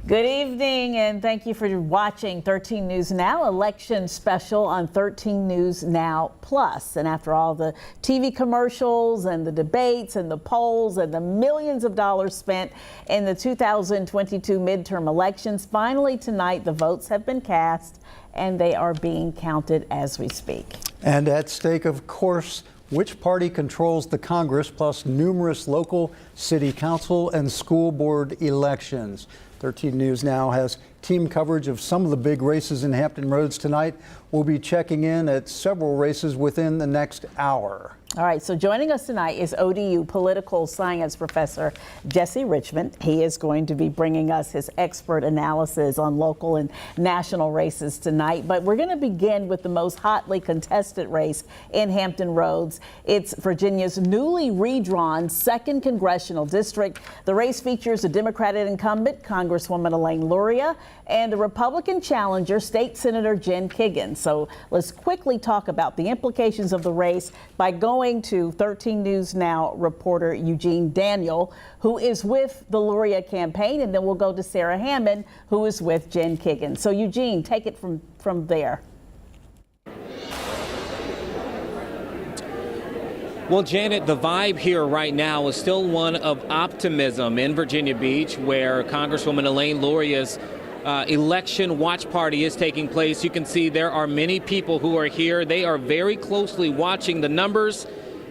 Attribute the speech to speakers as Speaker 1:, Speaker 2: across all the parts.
Speaker 1: Good evening, and thank you for watching 13 News Now election special on 13 News Now Plus. And after all the TV commercials and the debates and the polls and the millions of dollars spent in the 2022 midterm elections, finally tonight the votes have been cast and they are being counted as we speak. And at stake, of course, which party controls the Congress, plus numerous local, city council, and school board elections. 13 News Now has team coverage of some of the big races in Hampton Roads tonight. We'll be checking in at several races within the next hour. All right, so joining us tonight is ODU political science professor Jesse Richmond. He is going to be bringing us his expert analysis on local and national races tonight. But we're going to begin with the most hotly contested race in Hampton Roads. It's Virginia's newly redrawn 2nd Congressional District. The race features a Democratic incumbent, Congresswoman Elaine Luria, and a Republican challenger, State Senator Jen Kiggans. So let's quickly talk about the implications of the race by going to 13 News Now reporter Eugene Daniel, who is with the Luria campaign, and then we'll go to Sarah Hammond, who is with Jen Kiggans. So Eugene, take it from there.
Speaker 2: Well, Janet, the vibe here right now is still one of optimism in Virginia Beach, where Congresswoman Elaine Luria's election watch party is taking place. You can see there are many people who are here. They are very closely watching the numbers.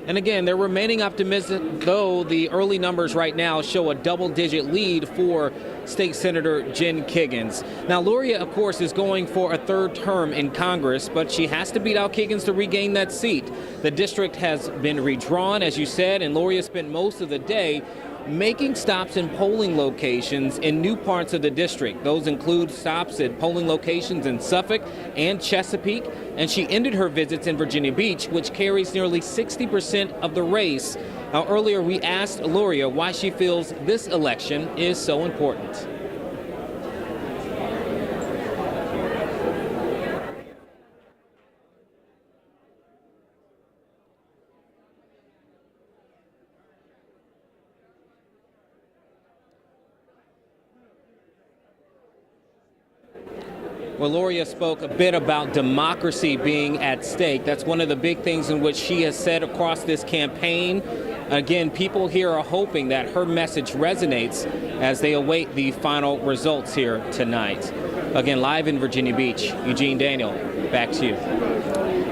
Speaker 2: And again, they're remaining optimistic, though the early numbers right now show a double-digit lead for State Senator Jen Kiggans. Now, Luria, of course, is going for a third term in Congress, but she has to beat out Kiggans to regain that seat. The district has been redrawn, as you said, and Luria spent most of the day making stops in polling locations in new parts of the district. Those include stops at polling locations in Suffolk and Chesapeake, and she ended her visits in Virginia Beach, which carries nearly 60% of the race. Now, earlier we asked Luria why she feels this election is so important. Well, Luria spoke a bit about democracy being at stake. That's one of the big things in which she has said across this campaign. Again, people here are hoping that her message resonates as they await the final results here tonight. Again, live in Virginia Beach, Eugene Daniel, back to you.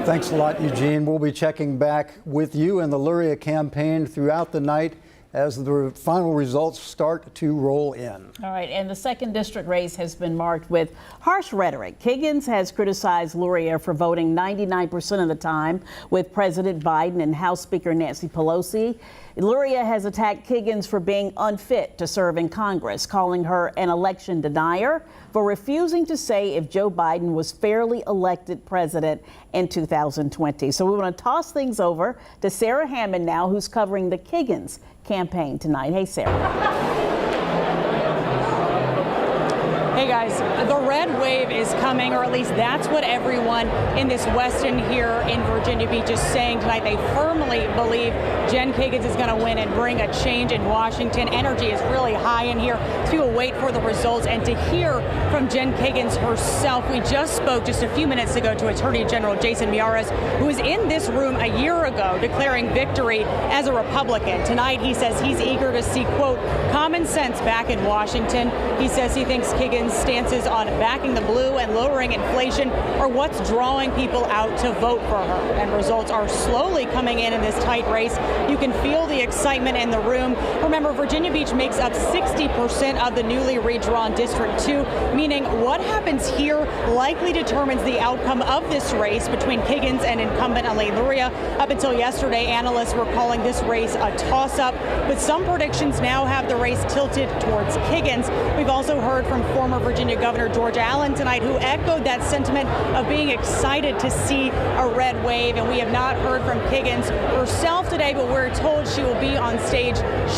Speaker 3: Thanks a lot, Eugene. We'll be checking back with you and the Luria campaign throughout the night as the final results start to roll in.
Speaker 1: All right, and the 2nd district race has been marked with harsh rhetoric. Kiggans has criticized Luria for voting 99% of the time with President Biden and House Speaker Nancy Pelosi. Luria has attacked Kiggans for being unfit to serve in Congress, calling her an election denier for refusing to say if Joe Biden was fairly elected president in 2020. So we want to toss things over to Sarah Hammond now, who's covering the Kiggans campaign tonight. Hey, Sarah.
Speaker 4: Hey guys, the red wave is coming, or at least that's what everyone in this Westin here in Virginia Beach is saying tonight. They firmly believe Jen Kiggans is going to win and bring a change in Washington. Energy is really high in here. People wait for the results and to hear from Jen Kiggans herself. We just spoke just a few minutes ago to Attorney General Jason Miyares, who was in this room a year ago declaring victory as a Republican. Tonight, he says he's eager to see, quote, common sense back in Washington. He says he thinks Kiggans' stances on backing the blue and lowering inflation are what's drawing people out to vote for her. And results are slowly coming in this tight race. You can feel the excitement in the room. Remember, Virginia Beach makes up 60% of the newly redrawn District 2, meaning what happens here likely determines the outcome of this race between Kiggans and incumbent Elaine Luria. Up until yesterday, analysts were calling this race a toss-up, but some predictions now have the race tilted towards Kiggans. We've also heard from former Virginia Governor George Allen tonight, who echoed that sentiment of being excited to see a red wave. And we have not heard from Kiggans herself today, but we're told she will be on stage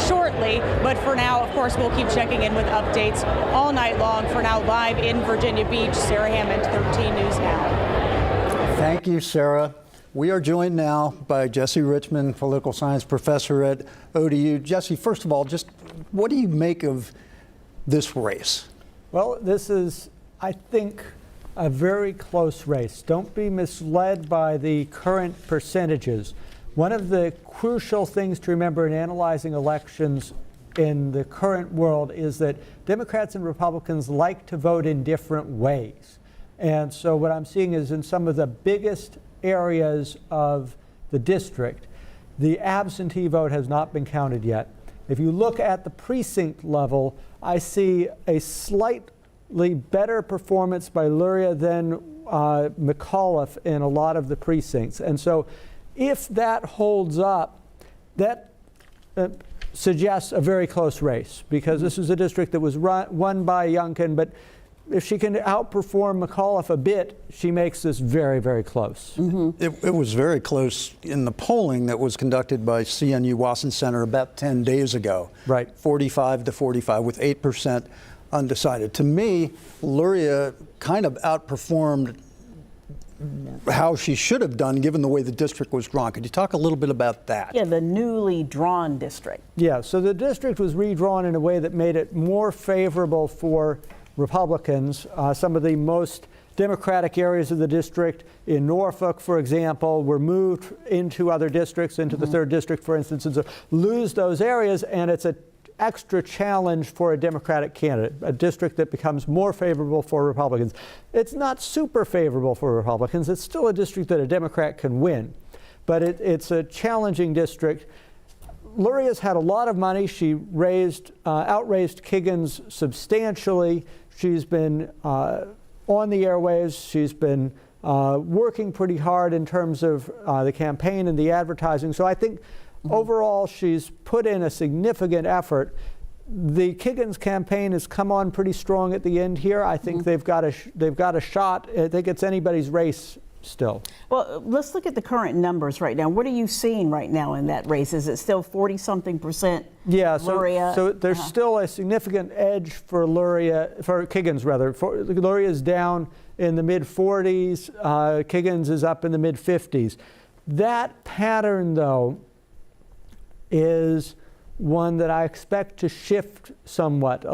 Speaker 4: shortly. But for now, of course, we'll keep checking in with updates all night long. For now, live in Virginia Beach, Sarah Hammond, 13 News Now.
Speaker 3: Thank you, Sarah. We are joined now by Jesse Richmond, political science professor at ODU. Jesse, first of all, just what do you make of this race?
Speaker 5: Well, this is, I think, a very close race. Don't be misled by the current percentages. One of the crucial things to remember in analyzing elections in the current world is that Democrats and Republicans like to vote in different ways. And so what I'm seeing is in some of the biggest areas of the district, the absentee vote has not been counted yet. If you look at the precinct level, I see a slightly better performance by Luria than McAuliffe in a lot of the precincts. And so if that holds up, that suggests a very close race, because this is a district that was won by Youngkin, but if she can outperform McAuliffe a bit, she makes this very, very close.
Speaker 3: It was very close in the polling that was conducted by CNU Wasson Center about 10 days ago.
Speaker 5: Right.
Speaker 3: 45 to 45 with 8% undecided. To me, Luria kind of outperformed how she should have done given the way the district was drawn. Could you talk a little bit about that?
Speaker 1: Yeah, the newly drawn district.
Speaker 5: Yeah, so the district was redrawn in a way that made it more favorable for Republicans. Some of the most Democratic areas of the district in Norfolk, for example, were moved into other districts, into the 3rd district, for instance, and so lose those areas, and it's an extra challenge for a Democratic candidate, a district that becomes more favorable for Republicans. It's not super favorable for Republicans. It's still a district that a Democrat can win, but it's a challenging district. Luria's had a lot of money. She outraised Kiggins substantially. She's been on the airwaves. She's been working pretty hard in terms of the campaign and the advertising. So I think overall she's put in a significant effort. The Kiggins campaign has come on pretty strong at the end here. I think they've got a shot. I think it's anybody's race still.
Speaker 1: Well, let's look at the current numbers right now. What are you seeing right now in that race? Is it still 40-something%?
Speaker 5: Yeah,
Speaker 1: Luria?
Speaker 5: so there's still a significant edge for Kiggins rather. Luria's down in the mid-40s. Kiggins is up in the mid-50s. That pattern, though, is one that I expect to shift somewhat.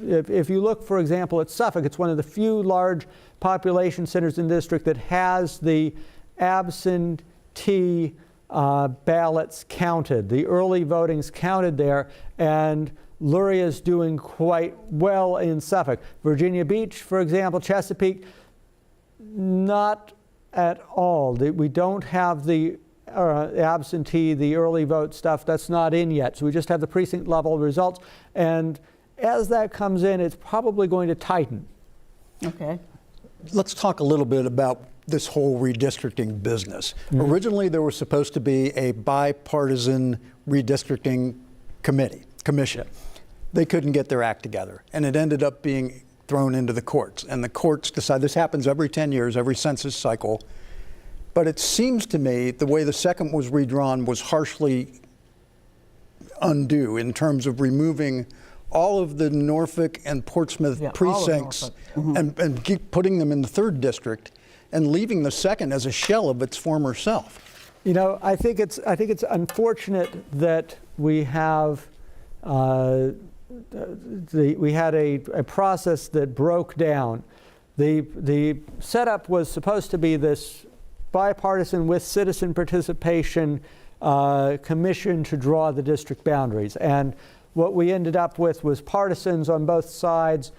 Speaker 5: If you look, for example, at Suffolk, it's one of the few large population centers in the district that has the absentee ballots counted, the early voting's counted there, and Luria's doing quite well in Suffolk. Virginia Beach, for example, Chesapeake, not at all. We don't have the absentee, the early vote stuff, that's not in yet. So we just have the precinct level results. And as that comes in, it's probably going to tighten.
Speaker 1: Okay.
Speaker 3: Let's talk a little bit about this whole redistricting business. Originally, there was supposed to be a bipartisan redistricting commission. They couldn't get their act together, and it ended up being thrown into the courts. And the courts decide, this happens every 10 years, every census cycle. But it seems to me the way the second was redrawn was harshly undue in terms of removing all of the Norfolk and Portsmouth precincts and keep putting them in the 3rd district and leaving the second as a shell of its former self.
Speaker 5: You know, I think it's unfortunate that we have we had a process that broke down. The setup was supposed to be this bipartisan with citizen participation commission to draw the district boundaries. And what we ended up with was partisans on both sides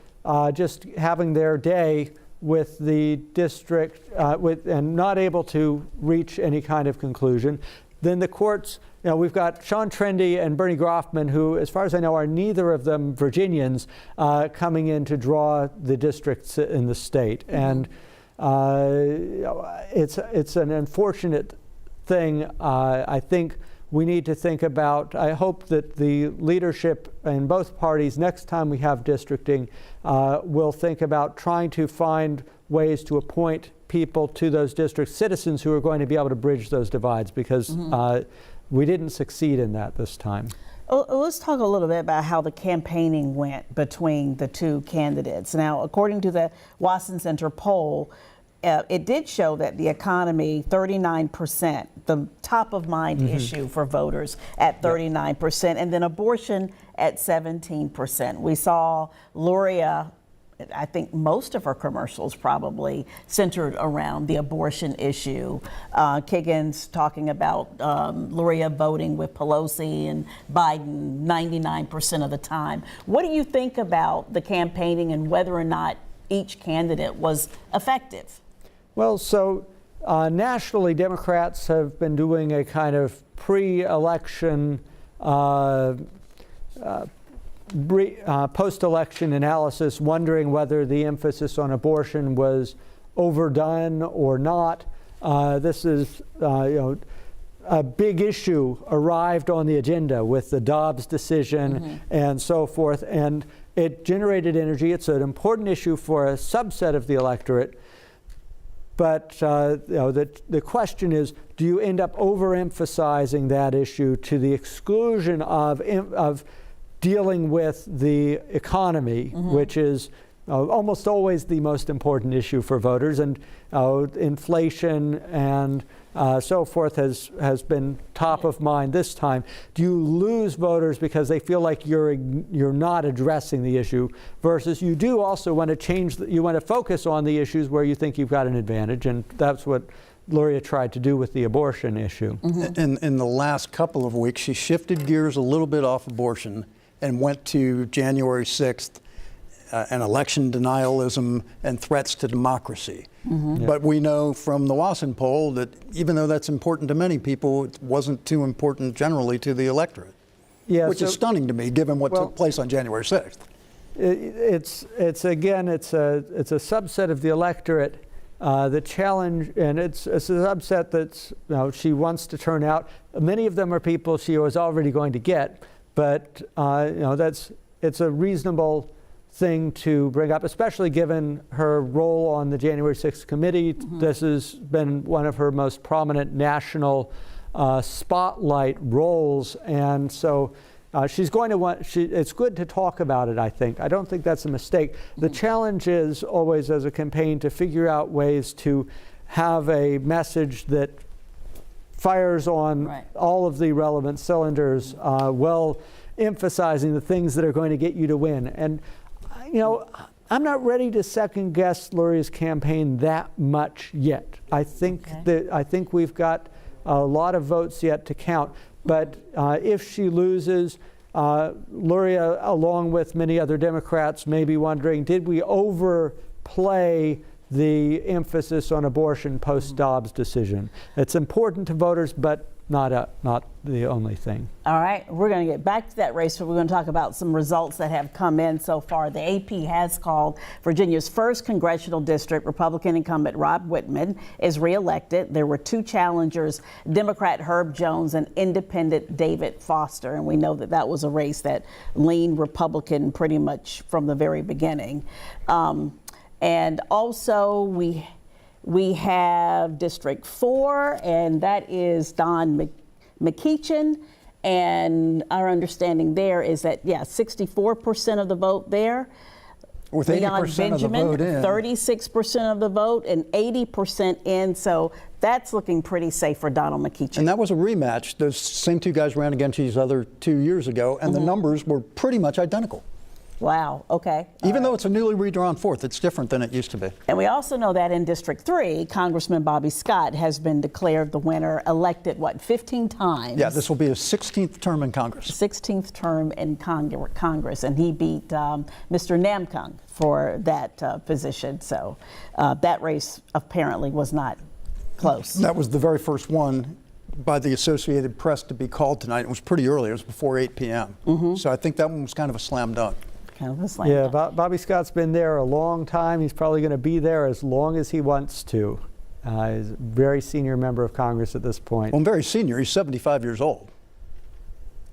Speaker 5: just having their day with the district and not able to reach any kind of conclusion. Then the courts, we've got Sean Trendy and Bernie Groffman, who, as far as I know, are neither of them Virginians, coming in to draw the districts in the state. And it's an unfortunate thing. I think we need to think about, I hope that the leadership in both parties, next time we have districting, will think about trying to find ways to appoint people to those districts, citizens who are going to be able to bridge those divides, because we didn't succeed in that this time.
Speaker 1: Let's talk a little bit about how the campaigning went between the two candidates. Now, according to the Wasson Center poll, it did show that the economy, 39%, the top of mind issue for voters at 39%, and then abortion at 17%. We saw Luria I think most of her commercials probably centered around the abortion issue. Kiggins talking about Luria voting with Pelosi and Biden 99% of the time. What do you think about the campaigning and whether or not each candidate was effective?
Speaker 5: Well, so nationally, Democrats have been doing a kind of pre-election post-election analysis, wondering whether the emphasis on abortion was overdone or not. This is, a big issue arrived on the agenda with the Dobbs decision and so forth, and it generated energy. It's an important issue for a subset of the electorate. But the question is, do you end up overemphasizing that issue to the exclusion of dealing with the economy, which is almost always the most important issue for voters, and inflation and so forth has been top of mind this time. Do you lose voters because they feel like you're not addressing the issue, versus you do also want to you want to focus on the issues where you think you've got an advantage, and that's what Luria tried to do with the abortion issue.
Speaker 3: In the last couple of weeks, she shifted gears a little bit off abortion and went to January 6th, and election denialism and threats to democracy. But we know from the Wasson poll that even though that's important to many people, it wasn't too important generally to the electorate, which is stunning to me given what took place on January 6th.
Speaker 5: It's a subset of the electorate. The challenge, and it's a subset that's she wants to turn out. Many of them are people she was already going to get, but it's a reasonable thing to bring up, especially given her role on the January 6th committee. This has been one of her most prominent national spotlight roles, and so she's going to want. It's good to talk about it, I think. I don't think that's a mistake. The challenge is always, as a campaign, to figure out ways to have a message that fires on all of the relevant cylinders, while emphasizing the things that are going to get you to win. And I'm not ready to second guess Luria's campaign that much yet. I think we've got a lot of votes yet to count. But if she loses, Luria, along with many other Democrats, may be wondering, did we overplay the emphasis on abortion post-Dobbs decision? It's important to voters, but not the only thing.
Speaker 1: All right, we're going to get back to that race, but we're going to talk about some results that have come in so far. The AP has called Virginia's first congressional district. Republican incumbent Rob Whitman is reelected. There were two challengers, Democrat Herb Jones and independent David Foster, and we know that that was a race that leaned Republican pretty much from the very beginning. And also we have District 4, and that is Don McEachin. And our understanding there is that, 64% of the vote there.
Speaker 3: With
Speaker 1: Leon
Speaker 3: 80%
Speaker 1: Benjamin,
Speaker 3: of the vote in.
Speaker 1: 36% of the vote and 80% in. So that's looking pretty safe for Donald McEachin.
Speaker 3: And that was a rematch. Those same two guys ran against each other 2 years ago, and the numbers were pretty much identical.
Speaker 1: Wow, okay.
Speaker 3: Even though it's a newly redrawn fourth, it's different than it used to be.
Speaker 1: And we also know that in District 3, Congressman Bobby Scott has been declared the winner, elected, 15 times?
Speaker 3: Yeah, this will be his 16th term in Congress.
Speaker 1: 16th term in Congress, and he beat Mr. Namkung for that position. So that race apparently was not close.
Speaker 3: That was the very first one by the Associated Press to be called tonight. It was pretty early. It was before 8 p.m. So I think that one was kind of a slam dunk.
Speaker 5: Bobby Scott's been there a long time. He's probably going to be there as long as he wants to. He's a very senior member of Congress at this point.
Speaker 3: Well, very senior. He's 75 years old.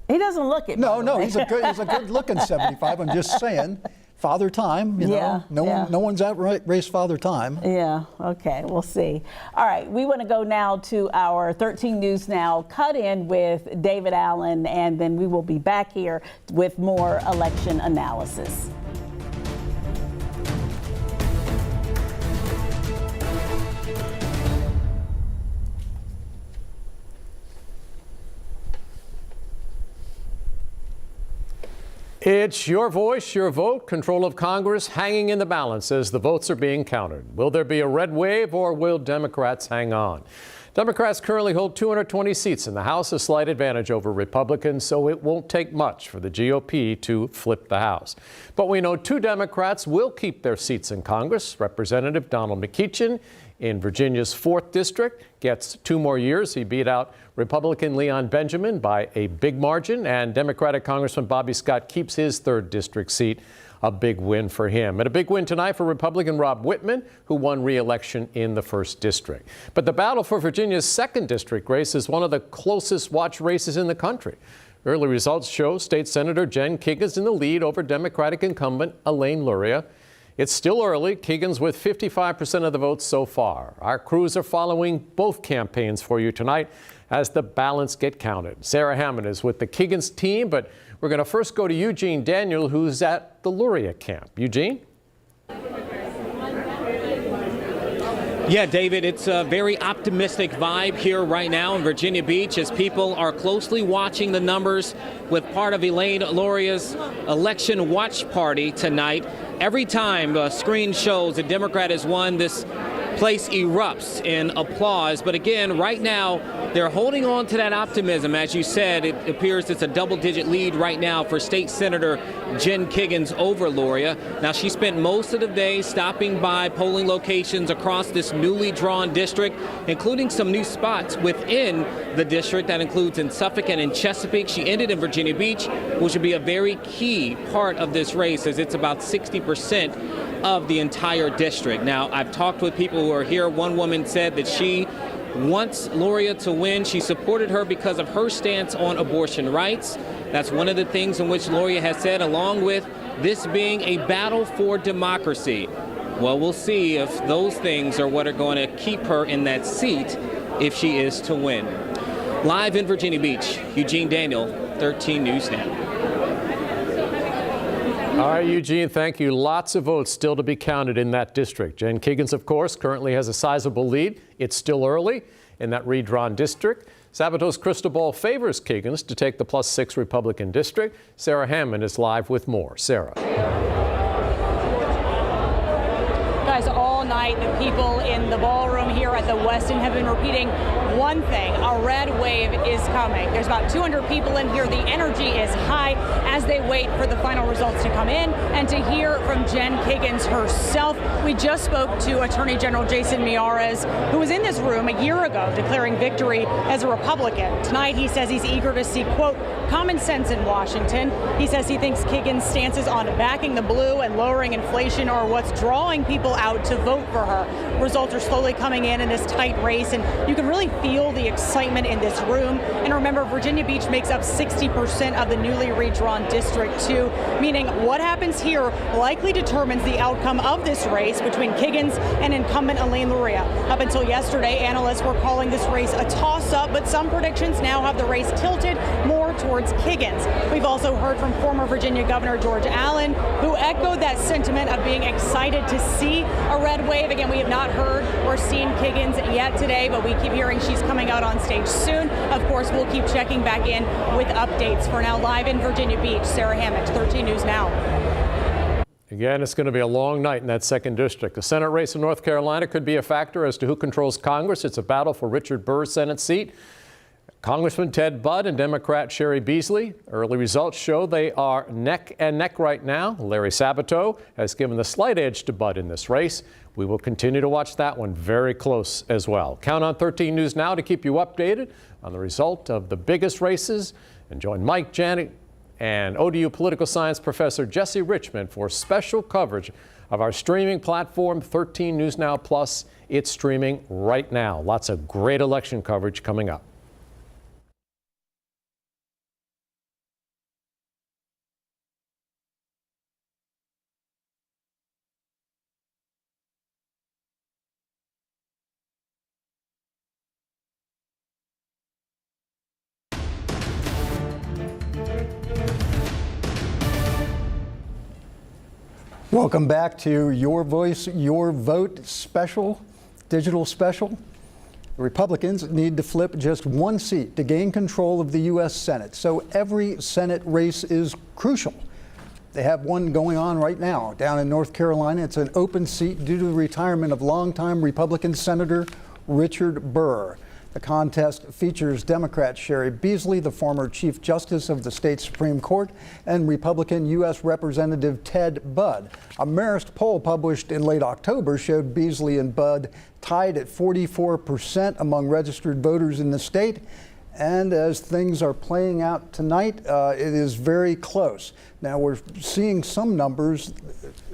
Speaker 1: He doesn't look it.
Speaker 3: No, he's a good-looking 75. I'm just saying, father time. You know, no one's outraced father time.
Speaker 1: Yeah. Okay. We'll see. All right. We want to go now to our 13 News Now cut-in with David Allen, and then we will be back here with more election analysis.
Speaker 6: It's your voice, your vote. Control of Congress hanging in the balance as the votes are being counted. Will there be a red wave or will Democrats hang on? Democrats currently hold 220 seats in the House, a slight advantage over Republicans, so it won't take much for the GOP to flip the House. But we know 2 Democrats will keep their seats in Congress. Representative Donald McEachin in Virginia's 4th District gets 2 more years. He beat out Republican Leon Benjamin by a big margin, and Democratic Congressman Bobby Scott keeps his 3rd District seat. A big win for him. And a big win tonight for Republican Rob Whitman, who won re-election in the 1st District. But the battle for Virginia's 2nd District race is one of the closest watch races in the country. Early results show State Senator Jen Kiggins in the lead over Democratic incumbent Elaine Luria. It's still early. Kiggins with 55% of the votes so far. Our crews are following both campaigns for you tonight as the ballots get counted. Sarah Hammond is with the Kiggins team, but we're going to first go to Eugene Daniel, who's at the Luria camp. Eugene?
Speaker 2: Yeah, David, it's a very optimistic vibe here right now in Virginia Beach as people are closely watching the numbers with part of Elaine Luria's election watch party tonight. Every time a screen shows a Democrat has won, this place erupts in applause. But again, right now, they're holding on to that optimism. As you said, it appears it's a double-digit lead right now for State Senator Jen Kiggins over Luria. Now, she spent most of the day stopping by polling locations across this newly drawn district, including some new spots within the district. That includes in Suffolk and in Chesapeake. She ended in Virginia Beach, which would be a very key part of this race, as it's about 60% of the entire district. Now, I've talked with people who are here. One woman said that she wants Luria to win. She supported her because of her stance on abortion rights. That's one of the things in which Luria has said, along with this being a battle for democracy. Well, we'll see if those things are what are going to keep her in that seat if she is to win. Live in Virginia Beach, Eugene Daniel, 13 News Now.
Speaker 6: All right, Eugene, thank you. Lots of votes still to be counted in that district. Jen Kiggins, of course, currently has a sizable lead. It's still early in that redrawn district. Sabato's crystal ball favors Kiggins to take the +6 Republican district. Sarah Hammond is live with more. Sarah.
Speaker 4: Guys, all night the people in the ballroom here at the Westin have been repeating one thing: a red wave is coming. There's about 200 people in here. The energy is high as they wait for the final results to come in and to hear from Jen Kiggins herself. We just spoke to Attorney General Jason Miyares, who was in this room a year ago declaring victory as a Republican. Tonight he says he's eager to see, quote, common sense in Washington. He says he thinks Kiggins' stances on backing the blue and lowering inflation are what's drawing people out to vote for her. Results are slowly coming in this tight race, and you can really feel the excitement in this room. And remember, Virginia Beach makes up 60% of the newly redrawn District 2, meaning what happens here likely determines the outcome of this race between Kiggins and incumbent Elaine Luria. Up until yesterday, analysts were calling this race a toss-up, but some predictions now have the race tilted more towards Kiggins. We've also heard from former Virginia Governor George Allen, who echoed that sentiment of being excited to see a red wave. Again, we have not heard or seen Kiggins yet today, but we keep hearing she's coming out on stage soon. Of course, we'll keep checking back in with updates. For now, live in Virginia Beach, Sarah Hammond, 13 News Now.
Speaker 6: Again, it's going to be a long night in that 2nd district. The Senate race in North Carolina could be a factor as to who controls Congress. It's a battle for Richard Burr's Senate seat. Congressman Ted Budd and Democrat Sherry Beasley. Early results show they are neck and neck right now. Larry Sabato has given the slight edge to Budd in this race. We will continue to watch that one very close as well. Count on 13 News Now to keep you updated on the result of the biggest races. And join Mike Janet and ODU political science professor Jesse Richmond for special coverage of our streaming platform, 13 News Now Plus. It's streaming right now. Lots of great election coverage coming up.
Speaker 3: Welcome back to Your Voice, Your Vote special, digital special. The Republicans need to flip just one seat to gain control of the U.S. Senate. So every Senate race is crucial. They have one going on right now down in North Carolina. It's an open seat due to the retirement of longtime Republican Senator Richard Burr. The contest features Democrat Sherry Beasley, the former Chief Justice of the state Supreme Court, and Republican U.S. Representative Ted Budd. A Marist poll published in late October showed Beasley and Budd tied at 44% among registered voters in the state. And as things are playing out tonight, it is very close. Now we're seeing some numbers.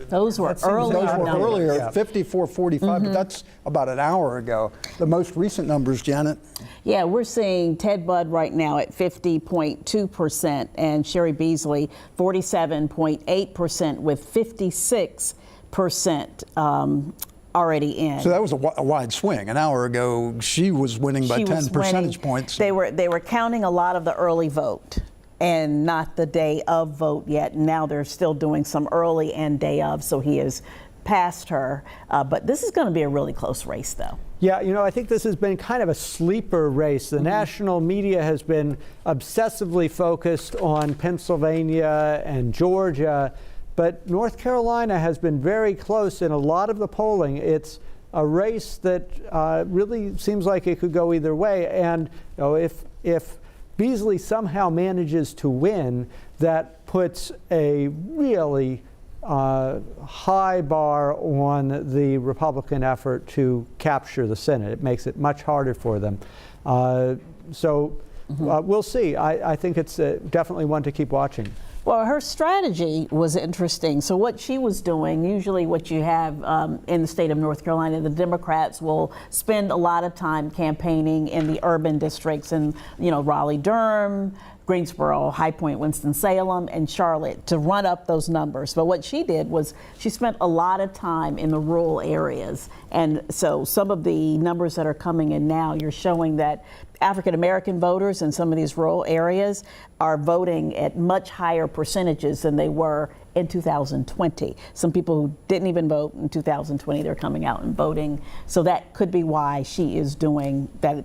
Speaker 1: Those were earlier numbers.
Speaker 3: Earlier,
Speaker 5: Yeah.
Speaker 3: 54-45, but that's about an hour ago. The most recent numbers, Janet?
Speaker 1: Yeah, we're seeing Ted Budd right now at 50.2% and Sherry Beasley 47.8% with 56% already in.
Speaker 3: So that was a wide swing. An hour ago, she was winning by
Speaker 1: She
Speaker 3: 10
Speaker 1: was
Speaker 3: percentage
Speaker 1: winning.
Speaker 3: points.
Speaker 1: They were counting a lot of the early vote and not the day of vote yet. Now they're still doing some early and day of, so he has passed her. But this is going to be a really close race, though.
Speaker 5: Yeah, you know, I think this has been kind of a sleeper race. The national media has been obsessively focused on Pennsylvania and Georgia, but North Carolina has been very close in a lot of the polling. It's a race that really seems like it could go either way. And you know, if Beasley somehow manages to win, that puts a really high bar on the Republican effort to capture the Senate. It makes it much harder for them. We'll see. I think it's definitely one to keep watching.
Speaker 1: Well, her strategy was interesting. So what she was doing, usually what you have in the state of North Carolina, the Democrats will spend a lot of time campaigning in the urban districts in, Raleigh-Durham, Greensboro, High Point, Winston-Salem, and Charlotte to run up those numbers. But what she did was she spent a lot of time in the rural areas. And so some of the numbers that are coming in now, you're showing that African-American voters in some of these rural areas are voting at much higher percentages than they were in 2020. Some people who didn't even vote in 2020, they're coming out and voting. So that could be why she is doing that,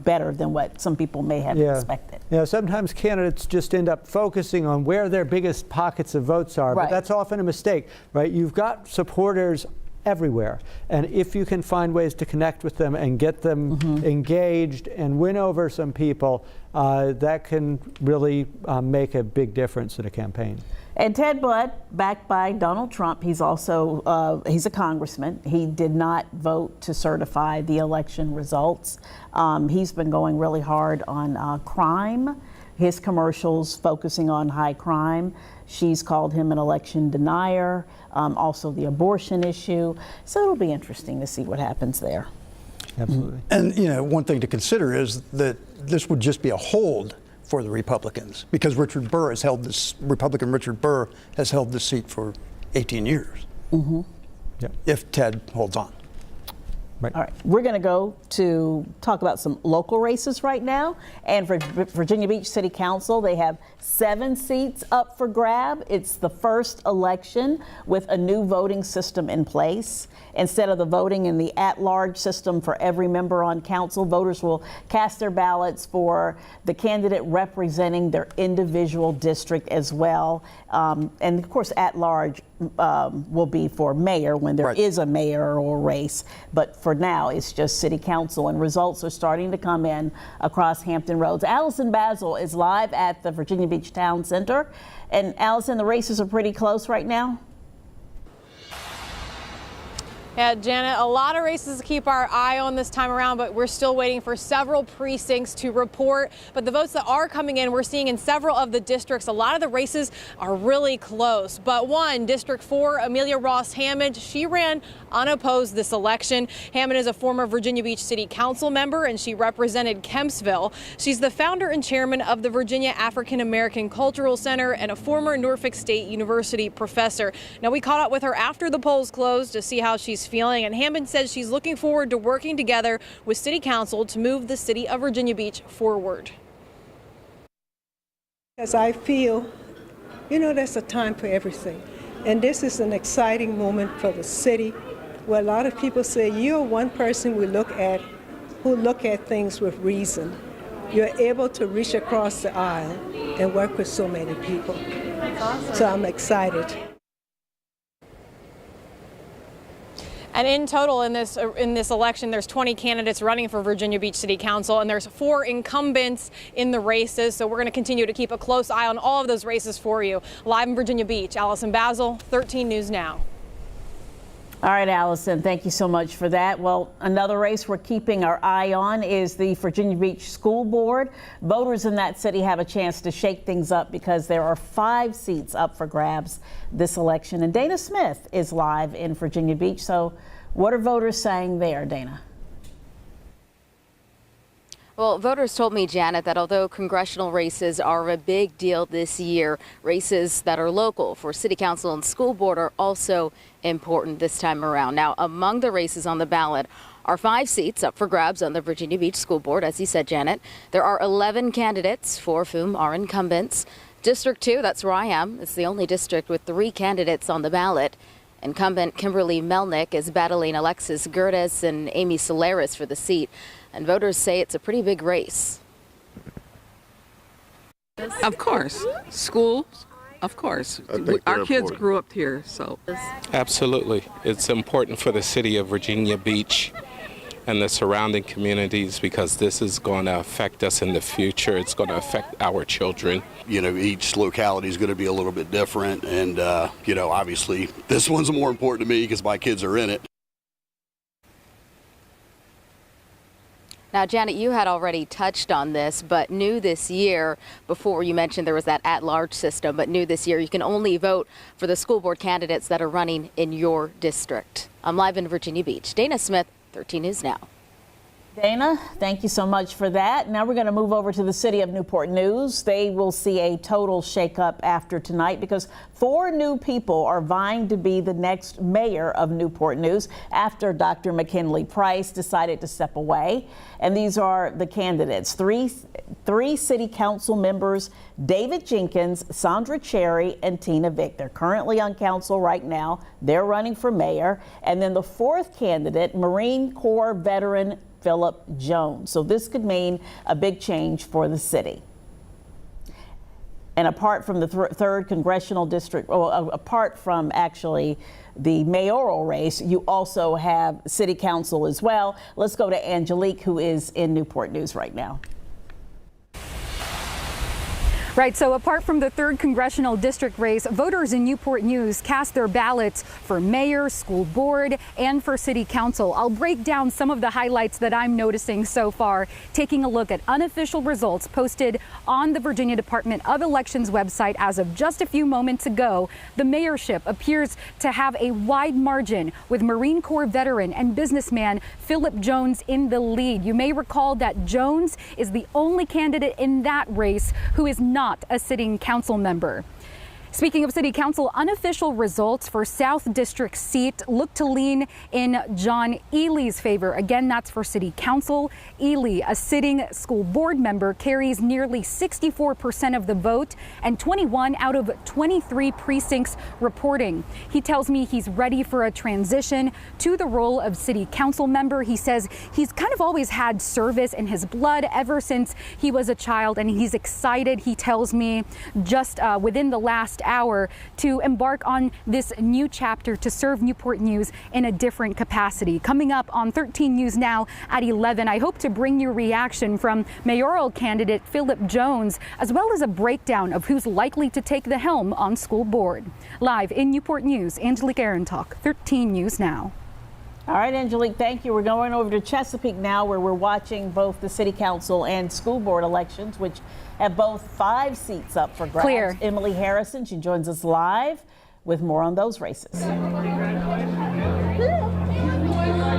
Speaker 1: better than what some people may have expected.
Speaker 5: Yeah, sometimes candidates just end up focusing on where their biggest pockets of votes are, but that's often a mistake, right? You've got supporters everywhere, and if you can find ways to connect with them and get them engaged and win over some people, that can really make a big difference in a campaign.
Speaker 1: And Ted Budd, backed by Donald Trump, he's also he's a congressman. He did not vote to certify the election results. He's been going really hard on crime. His commercials focusing on high crime. She's called him an election denier. Also the abortion issue. So it'll be interesting to see what happens there.
Speaker 5: Absolutely.
Speaker 3: And one thing to consider is that this would just be a hold for the Republicans, because Republican Richard Burr has held this seat for 18 years. If Ted holds on.
Speaker 5: Right.
Speaker 1: All right, we're going to go to talk about some local races right now. And for Virginia Beach City Council, they have 7 seats up for grab. It's the first election with a new voting system in place. Instead of the voting in the at-large system for every member on council, voters will cast their ballots for the candidate representing their individual district as well. And of course, at-large will be for mayor when there is a mayoral race. But for now, it's just city council, and results are starting to come in across Hampton Roads. Allison Basil is live at the Virginia Beach Town Center. And Allison, the races are pretty close right now.
Speaker 4: Yeah, Janet, a lot of races to keep our eye on this time around, but we're still waiting for several precincts to report. But the votes that are coming in, we're seeing in several of the districts, a lot of the races are really close. But one, District 4, Amelia Ross Hammond, she ran unopposed this election. Hammond is a former Virginia Beach City Council member, and she represented Kempsville. She's the founder and chairman of the Virginia African American Cultural Center and a former Norfolk State University professor. Now, we caught up with her after the polls closed to see how she's feeling, and Hammond says she's looking forward to working together with City Council to move the city of Virginia Beach forward.
Speaker 7: As I feel, there's a time for everything, and this is an exciting moment for the city, where a lot of people say you're one person we look at who look at things with reason. You're able to reach across the aisle and work with so many people. So I'm excited.
Speaker 4: And in total in this election, there's 20 candidates running for Virginia Beach City Council, and there's 4 incumbents in the races. So we're going to continue to keep a close eye on all of those races for you. Live in Virginia Beach, Allison Basil, 13 News Now.
Speaker 1: All right, Allison, thank you so much for that. Well, another race we're keeping our eye on is the Virginia Beach School Board. Voters in that city have a chance to shake things up because there are 5 seats up for grabs this election. And Dana Smith is live in Virginia Beach. So what are voters saying there, Dana?
Speaker 8: Well, voters told me, Janet, that although congressional races are a big deal this year, races that are local for city council and school board are also important this time around. Now, among the races on the ballot are 5 seats up for grabs on the Virginia Beach School Board. As you said, Janet, there are 11 candidates, 4 of whom are incumbents. District 2, that's where I am. It's the only district with 3 candidates on the ballot. Incumbent Kimberly Melnick is battling Alexis Gerdes and Amy Solaris for the seat. And voters say it's a pretty big race.
Speaker 9: Of course. Schools, of course. Our kids grew up here, so.
Speaker 10: Absolutely. It's important for the city of Virginia Beach and the surrounding communities because this is going to affect us in the future. It's going to affect our children.
Speaker 11: You know, each locality is going to be a little bit different. And, you know, obviously this one's more important to me because my kids are in it.
Speaker 8: Now, Janet, you had already touched on this, but new this year, before you mentioned there was that at-large system, but new this year, you can only vote for the school board candidates that are running in your district. I'm live in Virginia Beach. Dana Smith, 13 News Now.
Speaker 1: Dana, thank you so much for that. Now we're going to move over to the city of Newport News. They will see a total shakeup after tonight because 4 new people are vying to be the next mayor of Newport News after Dr. McKinley Price decided to step away. And these are the candidates. Three city council members, David Jenkins, Sandra Cherry, and Tina Vick. They're currently on council right now. They're running for mayor. And then the 4th candidate, Marine Corps veteran Philip Jones. So this could mean a big change for the city. And apart from the 3rd Congressional District, apart from actually the mayoral race, you also have city council as well. Let's go to Angelique, who is in Newport News right now.
Speaker 12: Right, so apart from the 3rd Congressional District race, voters in Newport News cast their ballots for mayor, school board, and for city council. I'll break down some of the highlights that I'm noticing so far, taking a look at unofficial results posted on the Virginia Department of Elections website as of just a few moments ago. The mayorship appears to have a wide margin with Marine Corps veteran and businessman Philip Jones in the lead. You may recall that Jones is the only candidate in that race who is not a sitting council member. Speaking of city council, unofficial results for South District seat look to lean in John Ely's favor. Again, that's for city council. Ely, a sitting school board member, carries nearly 64% of the vote and 21 out of 23 precincts reporting. He tells me he's ready for a transition to the role of city council member. He says he's kind of always had service in his blood ever since he was a child, and he's excited, he tells me, just within the last hour to embark on this new chapter to serve Newport News in a different capacity. Coming up on 13 News Now at 11, I hope to bring you reaction from mayoral candidate Philip Jones, as well as a breakdown of who's likely to take the helm on school board. Live in Newport News, Angelique Arentalk, 13 News Now.
Speaker 1: All right, Angelique, thank you. We're going over to Chesapeake now, where we're watching both the city council and school board elections, which have both 5 seats up for grabs.
Speaker 12: Clear.
Speaker 1: Emily Harrison, she joins us live with more on those races.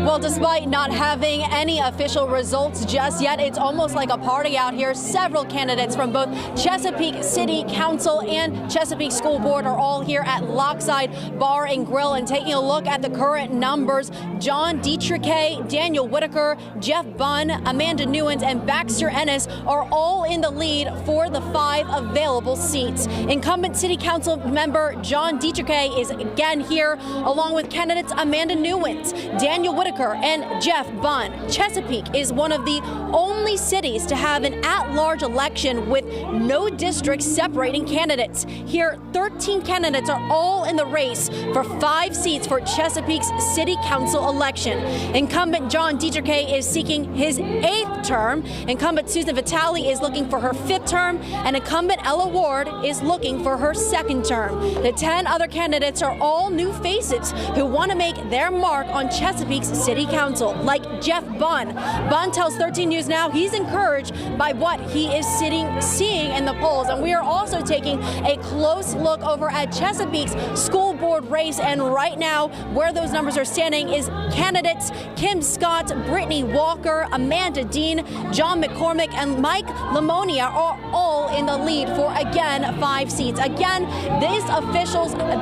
Speaker 13: Well, despite not having any official results just yet, it's almost like a party out here. Several candidates from both Chesapeake City Council and Chesapeake School Board are all here at Lockside Bar and Grill, and taking a look at the current numbers. John Dietrich, Daniel Whitaker, Jeff Bunn, Amanda Newens, and Baxter Ennis are all in the lead for the 5 available seats. Incumbent City Council member John Dietrich Dietrich is again here, along with candidates Amanda Newens, Daniel Whitaker, and Jeff Bunn. Chesapeake is one of the only cities to have an at-large election with no districts separating candidates. Here, 13 candidates are all in the race for 5 seats for Chesapeake's City Council election. Incumbent John Dietrich is seeking his 8th term. Incumbent Susan Vitale is looking for her 5th term, and incumbent Ella Ward is looking for her 2nd term. The 10 other candidates are all new faces who want to make their mark on Chesapeake's City Council, like Jeff Bunn. Bunn tells 13 News Now he's encouraged by what he is seeing in the polls. And we are also taking a close look over at Chesapeake's school board race. And right now, where those numbers are standing is candidates Kim Scott, Brittany Walker, Amanda Dean, John McCormick, and Mike Lamonia are all in the lead for, again, 5 seats. Again,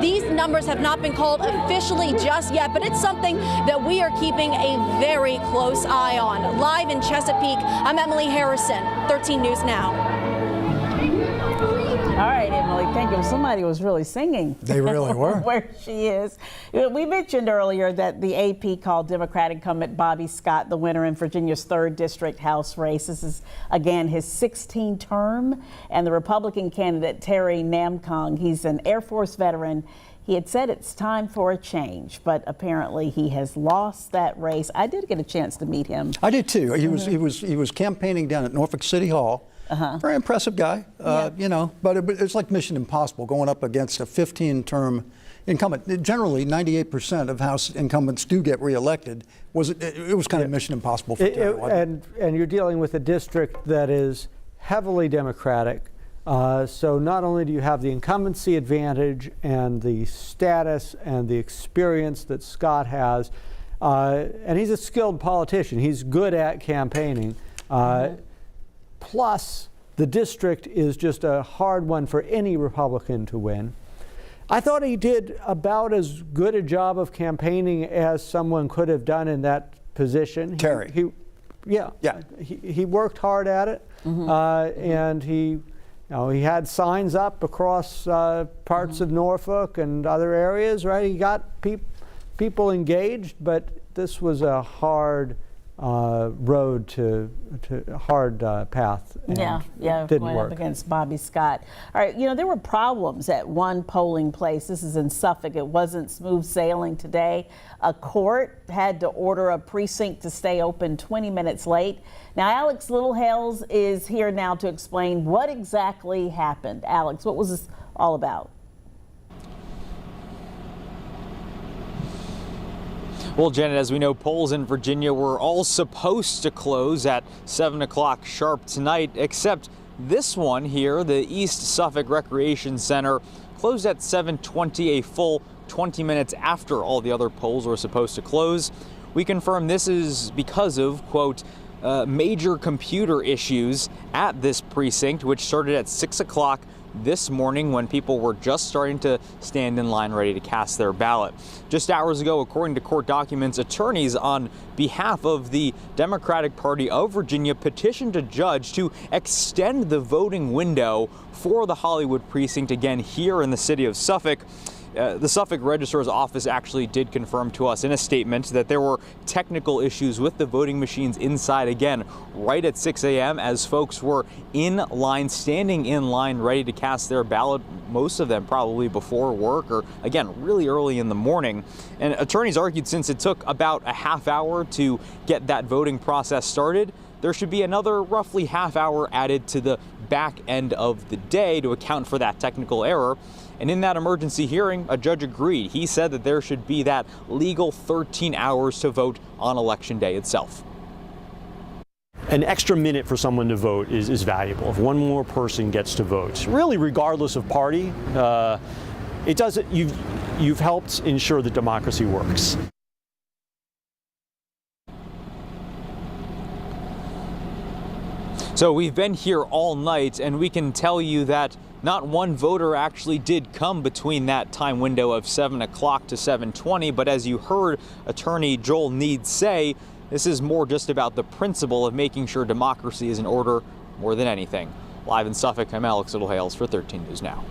Speaker 13: these numbers have not been called officially just yet, but it's something that we are keeping a very close eye on. Live in Chesapeake, I'm Emily Harrison, 13 News Now.
Speaker 1: All right, Emily, thank you. Somebody was really singing.
Speaker 3: They really were.
Speaker 1: Where she is. We mentioned earlier that the AP called Democrat incumbent Bobby Scott the winner in Virginia's 3rd District House race. This is, again, his 16th term. And the Republican candidate, Terry Namkong, he's an Air Force veteran. He had said it's time for a change, but apparently he has lost that race. I did get a chance to meet him.
Speaker 3: I did too. He was campaigning down at Norfolk City Hall. Very impressive guy, you know, but it's like Mission Impossible going up against a 15-term incumbent. Generally, 98% of House incumbents do get reelected. It was kind of Mission Impossible for Terry, wasn't it?
Speaker 5: And you're dealing with a district that is heavily Democratic. So not only do you have the incumbency advantage and the status and the experience that Scott has, and he's a skilled politician. He's good at campaigning. Plus, the district is just a hard one for any Republican to win. I thought he did about as good a job of campaigning as someone could have done in that position.
Speaker 3: Terry.
Speaker 5: He worked hard at it, and he had signs up across parts of Norfolk and other areas, right? He got people engaged, but this was a hard road to hard path.
Speaker 1: Didn't work. Up against Bobby Scott. All right, there were problems at one polling place. This is in Suffolk. It wasn't smooth sailing today. A court had to order a precinct to stay open 20 minutes late. Now, Alex Littlehales is here now to explain what exactly happened. Alex, what was this all about?
Speaker 14: Well, Janet, as we know, polls in Virginia were all supposed to close at 7 o'clock sharp tonight, except this one here, the East Suffolk Recreation Center, closed at 7:20, a full 20 minutes after all the other polls were supposed to close. We confirm this is because of, quote, major computer issues at this precinct, which started at 6 o'clock this morning when people were just starting to stand in line ready to cast their ballot. Just hours ago, according to court documents, attorneys on behalf of the Democratic Party of Virginia petitioned a judge to extend the voting window for the Hollywood precinct again here in the city of Suffolk. The Suffolk Registrar's office actually did confirm to us in a statement that there were technical issues with the voting machines inside again right at 6 a.m. as folks were in line, standing in line, ready to cast their ballot, most of them probably before work or, again, really early in the morning. And attorneys argued since it took about a half hour to get that voting process started, there should be another roughly half hour added to the back end of the day to account for that technical error. And in that emergency hearing, a judge agreed. He said that there should be that legal 13 hours to vote on Election Day itself.
Speaker 15: An extra minute for someone to vote is valuable. If one more person gets to vote, really regardless of party, you've helped ensure that democracy works.
Speaker 14: So we've been here all night, and we can tell you that not one voter actually did come between that time window of 7 o'clock to 7:20. But as you heard Attorney Joel Need say, this is more just about the principle of making sure democracy is in order more than anything. Live in Suffolk, I'm Alex Littlehales for 13 News Now.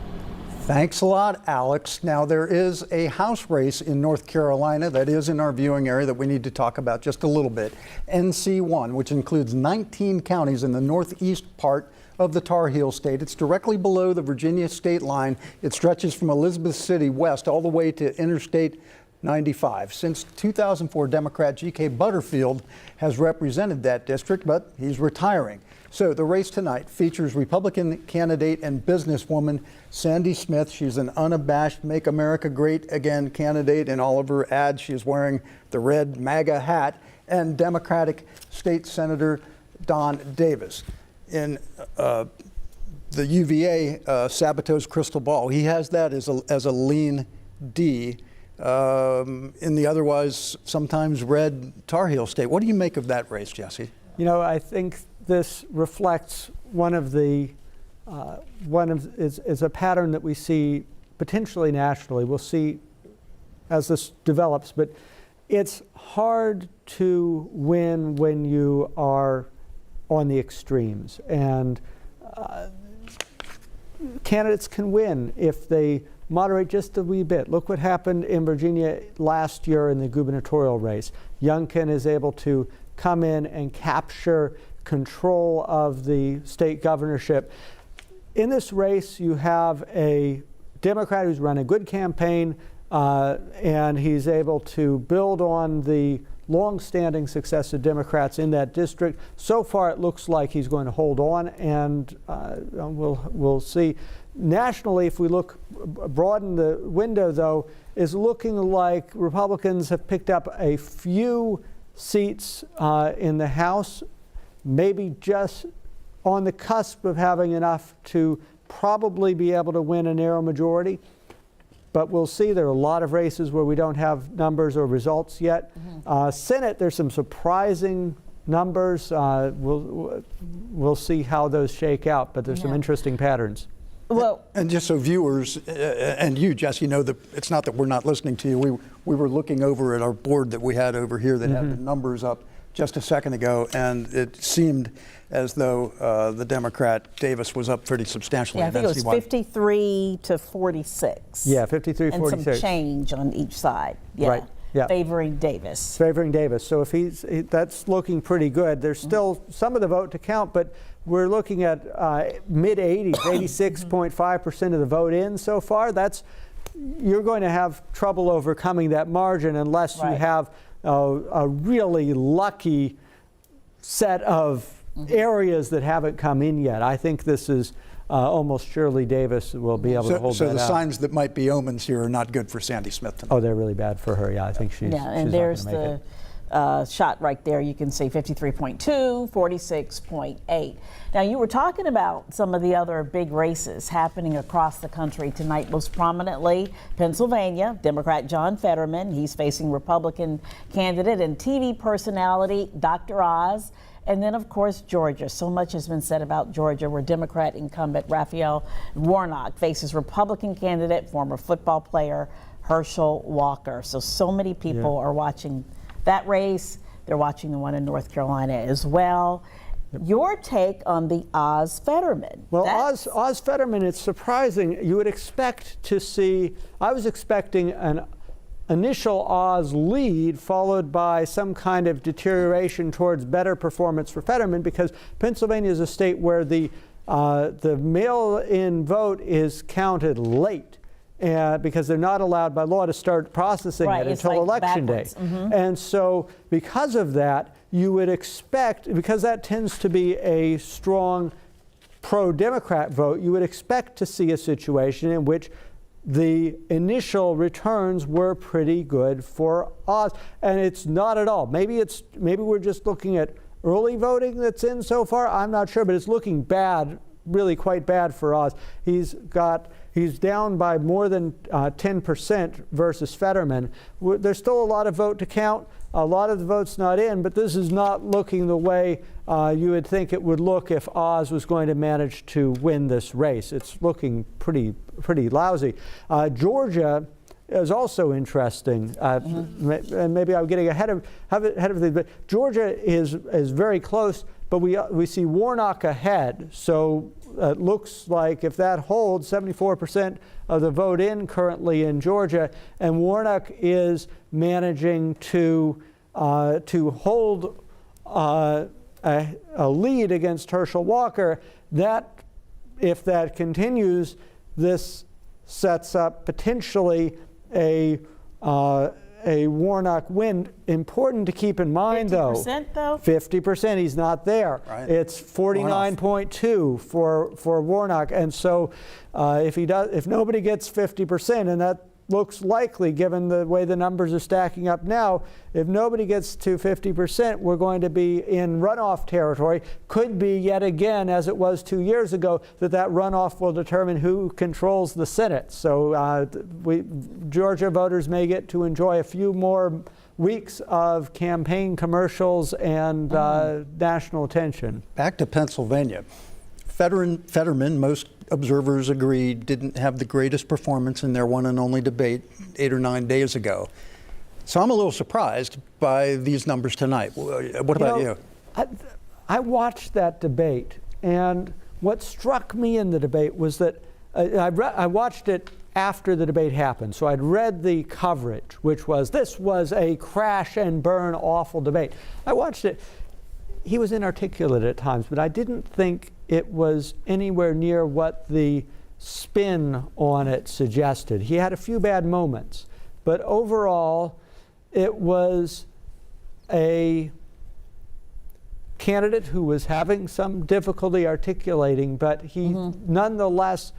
Speaker 3: Thanks a lot, Alex. Now, there is a House race in North Carolina that is in our viewing area that we need to talk about just a little bit. NC1, which includes 19 counties in the northeast part of the Tar Heel State. It's directly below the Virginia state line. It stretches from Elizabeth City west all the way to Interstate 95. Since 2004, Democrat G.K. Butterfield has represented that district, but he's retiring. So the race tonight features Republican candidate and businesswoman Sandy Smith. She's an unabashed Make America Great Again candidate. In all of her ads, she is wearing the red MAGA hat. And Democratic State Senator Don Davis. In the UVA, Sabato's crystal ball, he has that as a lean D. In the otherwise sometimes red Tar Heel State. What do you make of that race, Jesse?
Speaker 5: You know, I think this reflects is a pattern that we see potentially nationally. We'll see as this develops, but it's hard to win when you are on the extremes, and candidates can win if they moderate just a wee bit. Look what happened in Virginia last year in the gubernatorial race. Youngkin is able to come in and capture control of the state governorship. In this race, you have a Democrat who's run a good campaign, and he's able to build on the long-standing success of Democrats in that district. So far, it looks like he's going to hold on, and we'll see. Nationally, if we look broaden the window, though, is looking like Republicans have picked up a few seats in the House, maybe just on the cusp of having enough to probably be able to win a narrow majority. But we'll see. There are a lot of races where we don't have numbers or results yet. Senate, there's some surprising numbers. We'll see how those shake out, but there's some interesting patterns.
Speaker 3: Well, and just so viewers and you, Jesse, know that it's not that we're not listening to you. We were looking over at our board that we had over here that had the numbers up just a second ago, and it seemed as though the Democrat Davis was up pretty substantially.
Speaker 1: Yeah, I think it was 53 to 46.
Speaker 5: Yeah, 53, 46.
Speaker 1: And some change on each side. Yeah.
Speaker 5: Right. Yeah.
Speaker 1: Favoring Davis.
Speaker 5: Favoring Davis. So if that's looking pretty good. There's still some of the vote to count, but we're looking at mid-80s, 86.5% of the vote in so far. You're going to have trouble overcoming that margin unless you have a really lucky set of areas that haven't come in yet. I think this is almost surely Davis will be able to hold that out.
Speaker 3: So the signs that might be omens here are not good for Sandy Smith tonight.
Speaker 5: Oh, they're really bad for her. Yeah, I think she's
Speaker 1: and there's the shot right there. You can see 53.2, 46.8. Now, you were talking about some of the other big races happening across the country tonight, most prominently Pennsylvania, Democrat John Fetterman. He's facing Republican candidate and TV personality Dr. Oz. And then, of course, Georgia. So much has been said about Georgia, where Democrat incumbent Raphael Warnock faces Republican candidate, former football player Herschel Walker. So many people are watching that race. They're watching the one in North Carolina as well. Your take on the Oz Fetterman?
Speaker 5: Well, Oz Fetterman, it's surprising. You would expect to see, I was expecting an initial Oz lead followed by some kind of deterioration towards better performance for Fetterman, because Pennsylvania is a state where the mail-in vote is counted late. Because they're not allowed by law to start processing it until election day. And so because of that, you would expect, because that tends to be a strong pro-Democrat vote, you would expect to see a situation in which the initial returns were pretty good for Oz. And it's not at all. Maybe we're just looking at early voting that's in so far. I'm not sure, but it's looking bad, really quite bad for Oz. He's down by more than 10% versus Fetterman. There's still a lot of vote to count. A lot of the vote's not in, but this is not looking the way you would think it would look if Oz was going to manage to win this race. It's looking pretty lousy. Georgia, is also interesting. And maybe I'm getting ahead of things, but Georgia is very close, but we see Warnock ahead. So it looks like if that holds, 74% of the vote in currently in Georgia, and Warnock is managing to hold a lead against Herschel Walker. That, if that continues, this sets up potentially a Warnock win. Important to keep in mind,
Speaker 1: 50% though?
Speaker 5: 50%. He's not there.
Speaker 3: Right.
Speaker 5: It's 49.2 for Warnock, and so if nobody gets 50%, and that looks likely given the way the numbers are stacking up now, if nobody gets to 50%, we're going to be in runoff territory. Could be yet again, as it was 2 years ago, that runoff will determine who controls the Senate. So Georgia voters may get to enjoy a few more weeks of campaign commercials and national attention.
Speaker 3: Back to Pennsylvania. Fetterman, most observers agree, didn't have the greatest performance in their one and only debate 8 or 9 days ago. So I'm a little surprised by these numbers tonight. What about you?
Speaker 5: I watched that debate, and what struck me in the debate was that I watched it after the debate happened. So I'd read the coverage, which was, this was a crash and burn awful debate. I watched it. He was inarticulate at times, but I didn't think it was anywhere near what the spin on it suggested. He had a few bad moments, but overall, it was a candidate who was having some difficulty articulating, but he nonetheless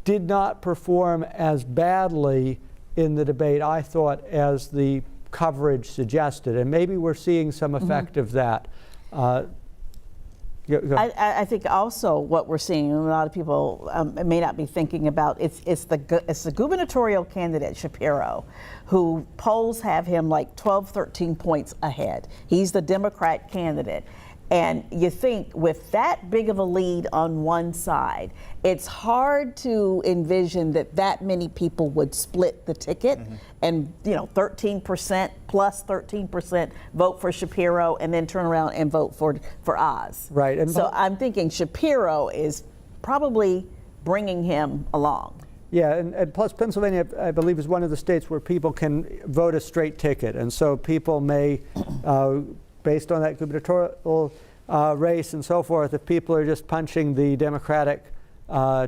Speaker 5: did not perform as badly in the debate, I thought, as the coverage suggested. And maybe we're seeing some effect of that.
Speaker 1: I think also what we're seeing, and a lot of people may not be thinking about, it's the gubernatorial candidate, Shapiro, who polls have him like 12, 13 points ahead. He's the Democrat candidate. And you think with that big of a lead on one side, it's hard to envision that many people would split the ticket and 13% plus 13% vote for Shapiro and then turn around and vote for Oz.
Speaker 5: Right. And
Speaker 1: so I'm thinking Shapiro is probably bringing him along.
Speaker 5: Yeah, and plus Pennsylvania, I believe, is one of the states where people can vote a straight ticket. And so people may, based on that gubernatorial race and so forth, if people are just punching the Democratic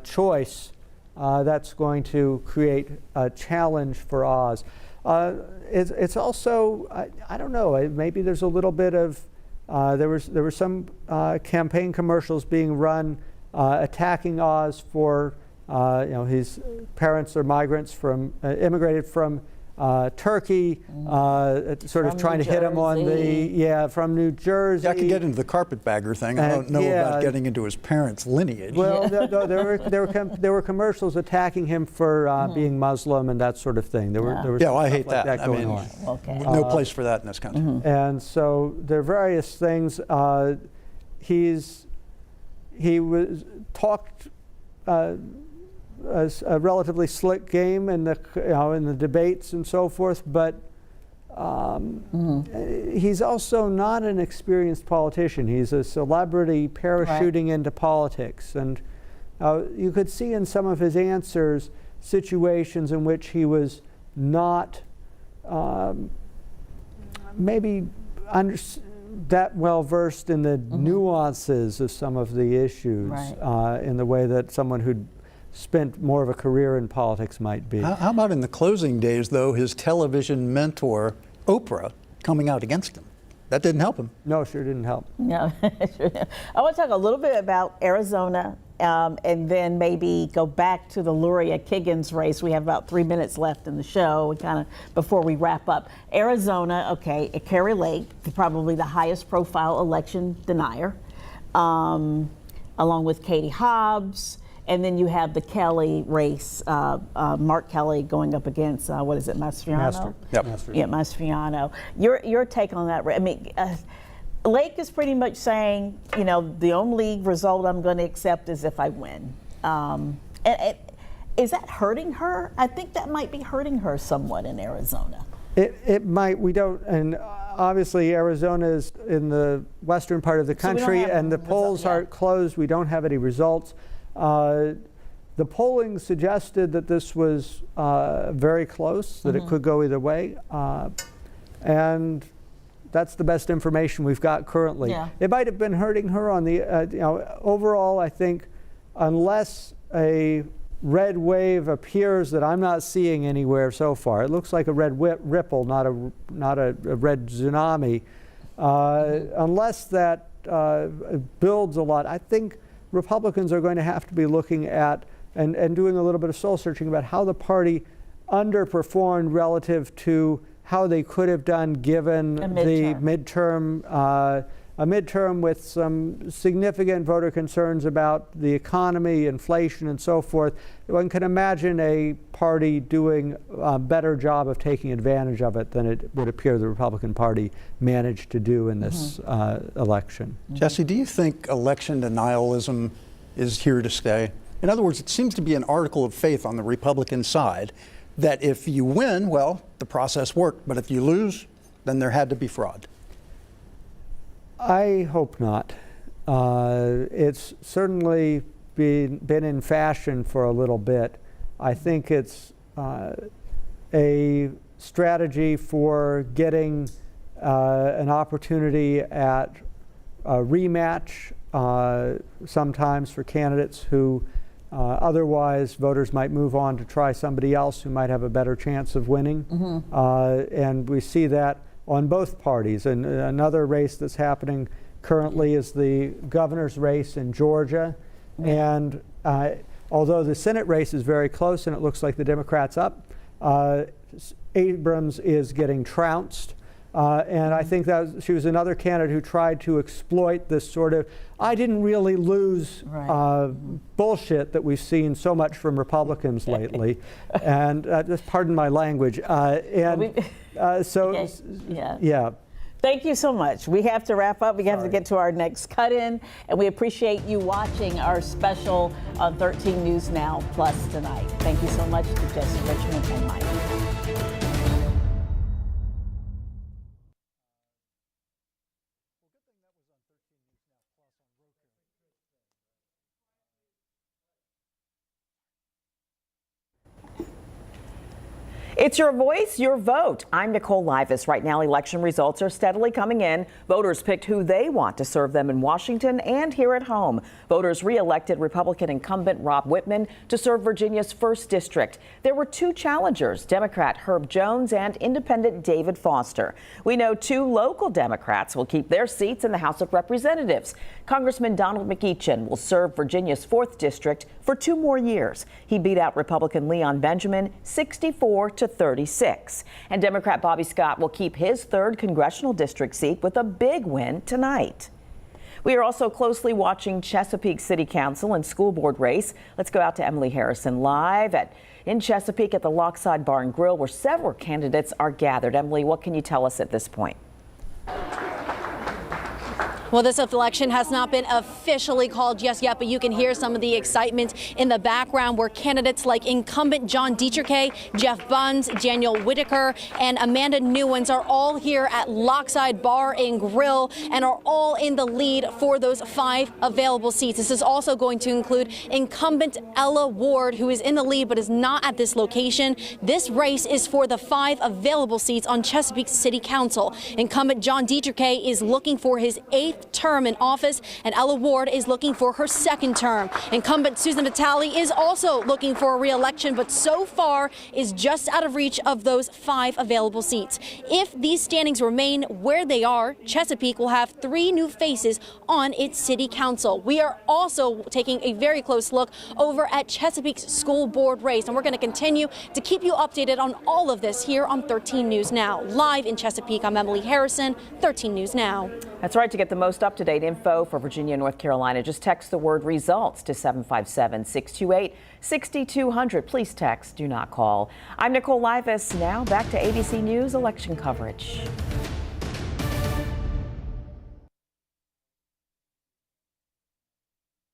Speaker 5: choice, that's going to create a challenge for Oz. It's also, I don't know, maybe there's a little bit of, there were some campaign commercials being run attacking Oz for, his parents are migrants immigrated from Turkey, sort of trying to hit him on from New Jersey.
Speaker 3: Yeah, I could get into the carpetbagger thing. I don't know about getting into his parents' lineage.
Speaker 5: Well, there were commercials attacking him for being Muslim and that sort of thing. There were
Speaker 3: I hate
Speaker 5: like that going on.
Speaker 1: Okay.
Speaker 3: No place for that in this country.
Speaker 5: And so there are various things. He was talked a relatively slick game in the debates and so forth, but he's also not an experienced politician. He's a celebrity parachuting into politics, and you could see in some of his answers situations in which he was not maybe that well versed in the nuances of some of the issues in the way that someone who'd spent more of a career in politics might be.
Speaker 3: How about in the closing days, though, his television mentor, Oprah, coming out against him? That didn't help him.
Speaker 5: No, sure didn't help.
Speaker 1: No, I want to talk a little bit about Arizona and then maybe go back to the Luria-Kiggins race. We have about 3 minutes left in the show, before we wrap up. Arizona, Carrie Lake, probably the highest profile election denier, along with Katie Hobbs. And then you have the Kelly race, Mark Kelly going up against, Mastriano? Mastriano. Your take on that? I mean, Lake is pretty much saying, the only result I'm going to accept is if I win. And Is that hurting her? I think that might be hurting her somewhat in Arizona.
Speaker 5: It might. We don't, and obviously Arizona is in the western part of the country, and the polls are closed. We don't have any results. The polling suggested that this was very close, that it could go either way, and that's the best information we've got currently.
Speaker 1: Yeah.
Speaker 5: It might have been hurting her on the, overall, I think, unless a red wave appears that I'm not seeing anywhere so far. It looks like a red ripple, not a red tsunami. Unless that builds a lot, I think Republicans are going to have to be looking at and doing a little bit of soul searching about how the party underperformed relative to how they could have done given the midterm, a midterm with some significant voter concerns about the economy, inflation, and so forth. One can imagine a party doing a better job of taking advantage of it than it would appear the Republican Party managed to do in this election.
Speaker 3: Jesse, do you think election denialism is here to stay? In other words, it seems to be an article of faith on the Republican side that if you win, well, the process worked, but if you lose, then there had to be fraud.
Speaker 5: I hope not. It's certainly been in fashion for a little bit. I think it's a strategy for getting an opportunity at a rematch, sometimes for candidates who otherwise voters might move on to try somebody else who might have a better chance of winning. And we see that on both parties. And another race that's happening currently is the governor's race in Georgia. And although the Senate race is very close and it looks like the Democrats up, Abrams is getting trounced. And I think that she was another candidate who tried to exploit this sort of, I didn't really lose bullshit that we've seen so much from Republicans lately. And just pardon my language. Yeah.
Speaker 1: Thank you so much. We have to wrap up. We have to get to our next cut-in. And we appreciate you watching our special on 13 News Now Plus tonight. Thank you so much to Jesse Richmond and Mike.
Speaker 16: It's your voice, your vote. I'm Nicole Livas. Right now, election results are steadily coming in. Voters picked who they want to serve them in Washington and here at home. Voters re-elected Republican incumbent Rob Whitman to serve Virginia's 1st District. There were 2 challengers, Democrat Herb Jones and Independent David Foster. We know 2 local Democrats will keep their seats in the House of Representatives. Congressman Donald McEachin will serve Virginia's 4th District for 2 more years. He beat out Republican Leon Benjamin 64-36. And Democrat Bobby Scott will keep his 3rd congressional district seat with a big win tonight. We are also closely watching Chesapeake City Council and School Board race. Let's go out to Emily Harrison live in Chesapeake at the Lockside Bar and Grill, where several candidates are gathered. Emily, what can you tell us at this point?
Speaker 13: Well, this election has not been officially called just yet, but you can hear some of the excitement in the background where candidates like incumbent John Dietrich, Jeff Bunds, Daniel Whitaker, and Amanda Newens are all here at Lockside Bar and Grill and are all in the lead for those 5 available seats. This is also going to include incumbent Ella Ward, who is in the lead but is not at this location. This race is for the 5 available seats on Chesapeake City Council. Incumbent John Dietrich is looking for his 8th term in office, and Ella Ward is looking for her 2nd term. Incumbent Susan Vitale is also looking for a re-election, but so far is just out of reach of those 5 available seats. If these standings remain where they are, Chesapeake will have 3 new faces on its city council. We are also taking a very close look over at Chesapeake's school board race, and we're going to continue to keep you updated on all of this here on 13 News Now. Live in Chesapeake, I'm Emily Harrison, 13 News Now.
Speaker 16: That's right. To get the most up-to-date info for Virginia and North Carolina, just text the word results to 757-628-6200. Please text, do not call. I'm Nicole Livas. Now back to ABC News election coverage.